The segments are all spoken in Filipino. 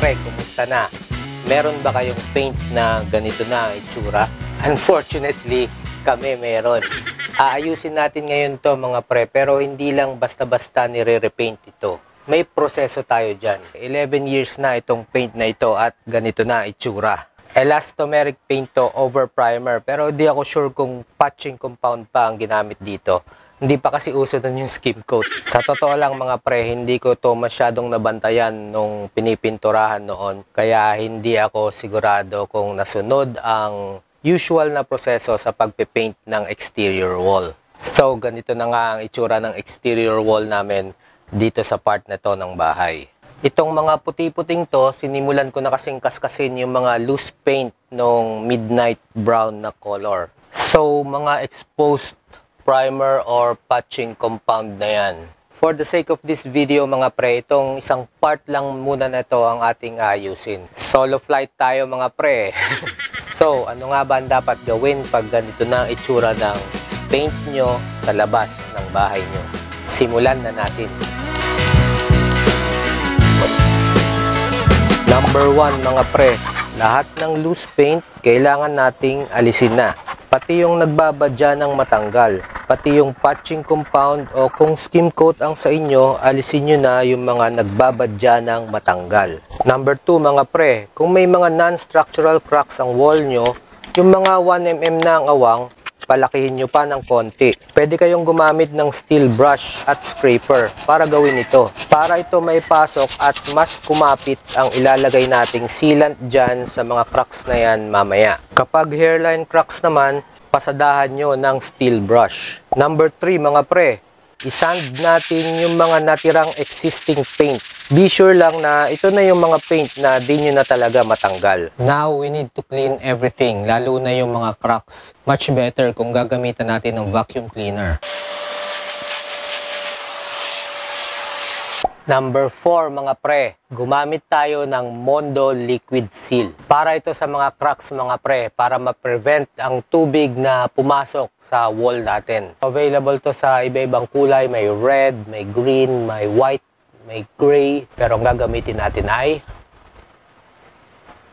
pre, kumusta na? Meron ba kayong paint na ganito na itsura? Unfortunately, kami meron. Aayusin natin ngayon to mga pre, pero hindi lang basta-basta nire-repaint ito. May proseso tayo dyan. 11 years na itong paint na ito at ganito na itsura. Elastomeric paint to over primer, pero di ako sure kung patching compound pa ang ginamit dito. Hindi pa kasi uso nun yung skim coat. Sa totoo lang mga pre, hindi ko to masyadong nabantayan nung pinipinturahan noon. Kaya hindi ako sigurado kung nasunod ang usual na proseso sa pagpipaint ng exterior wall. So ganito na nga ang itsura ng exterior wall namin dito sa part na to ng bahay. Itong mga puti-puting to, sinimulan ko na kasing kaskasin yung mga loose paint nung midnight brown na color. So mga exposed primer or patching compound na yan. For the sake of this video mga pre, itong isang part lang muna na to ang ating ayusin. Solo flight tayo mga pre. So ano nga ba ang dapat gawin pag ganito na ang itsura ng paint nyo sa labas ng bahay nyo? Simulan na natin. Number 1 mga pre, lahat ng loose paint kailangan nating alisin na. Pati yung nagbabadya ng matanggal, pati yung patching compound o kung skim coat ang sa inyo, alisin nyo na yung mga nagbabadya ng matanggal. Number 2 mga pre, kung may mga non-structural cracks ang wall nyo, yung mga 1mm na ang awang, palakihin nyo pa ng konti. Pwede kayong gumamit ng steel brush at scraper para gawin ito. Para ito may pasok at mas kumapit ang ilalagay nating sealant dyan sa mga cracks na yan mamaya. Kapag hairline cracks naman, pasadahan nyo ng steel brush. Number 3 mga pre, isand natin yung mga natirang existing paint. Be sure lang na ito na yung mga paint na di nyo na talaga matanggal. Now, we need to clean everything, lalo na yung mga cracks. Much better kung gagamitan natin ng vacuum cleaner. Number 4 mga pre, gumamit tayo ng Mondo Liquid Seal. Para ito sa mga cracks mga pre, para ma-prevent ang tubig na pumasok sa wall natin. Available to sa iba-ibang kulay, may red, may green, may white, may gray, pero ang gagamitin natin ay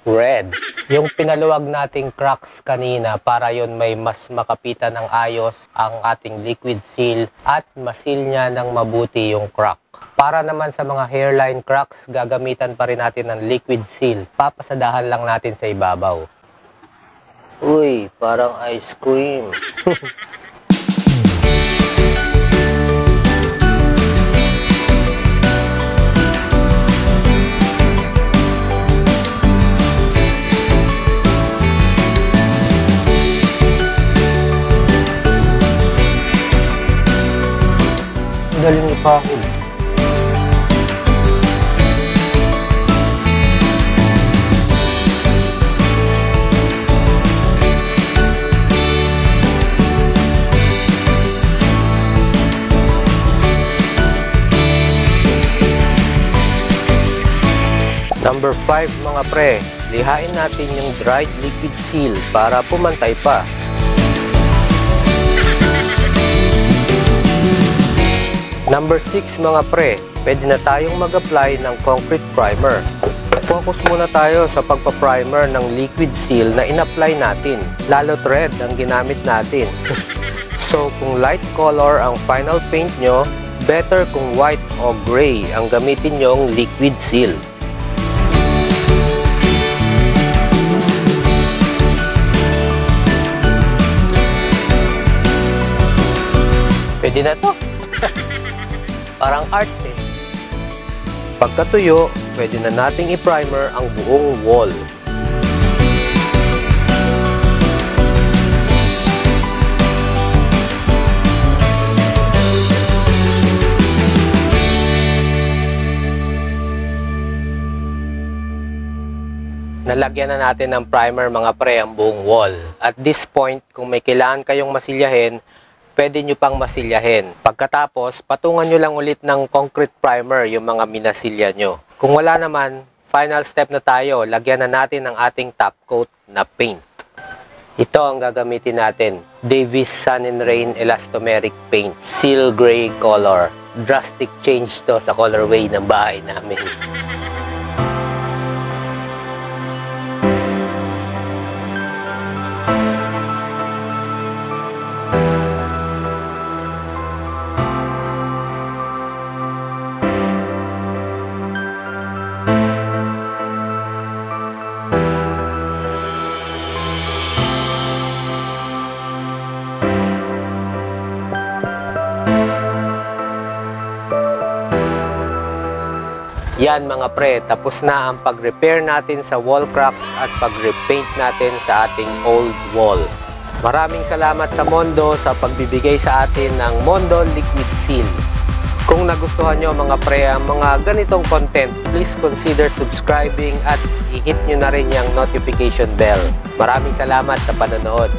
red. Yung pinaluwag nating cracks kanina para yon may mas makapitan ng ayos ang ating liquid seal at masil niya ng mabuti yung crack. Para naman sa mga hairline cracks, gagamitan pa rin natin ng liquid seal. Papasadahan lang natin sa ibabaw. Uy, parang ice cream. Galing pa ako. Number 5 mga pre, lihain natin yung dried liquid seal para pumantay pa. Number 6 mga pre, pwede na tayong mag-apply ng concrete primer. Focus muna tayo sa pagpa-primer ng liquid seal na in-apply natin. Lalo't red ang ginamit natin. So kung light color ang final paint nyo, better kung white o gray ang gamitin nyong liquid seal. Pwede na to. Parang art eh. Pagkatuyo, pwede na nating i-primer ang buong wall. Nalagyan na natin ng primer mga pre ang buong wall. At this point, kung may kailangan kayong masilyahin, pwede nyo pang masilyahin. Pagkatapos, patungan nyo lang ulit ng concrete primer yung mga minasilya nyo. Kung wala naman, final step na tayo. Lagyan na natin ang ating top coat na paint. Ito ang gagamitin natin. Davis Sun and Rain Elastomeric Paint. Seal Gray color. Drastic change to sa colorway ng bahay namin. Yan mga pre, tapos na ang pag-repair natin sa wall cracks at pag-repaint natin sa ating old wall. Maraming salamat sa Mondo sa pagbibigay sa atin ng Mondo Liquid Seal. Kung nagustuhan nyo mga pre ang mga ganitong content, please consider subscribing at i-hit nyo na rin yung notification bell. Maraming salamat sa panonood.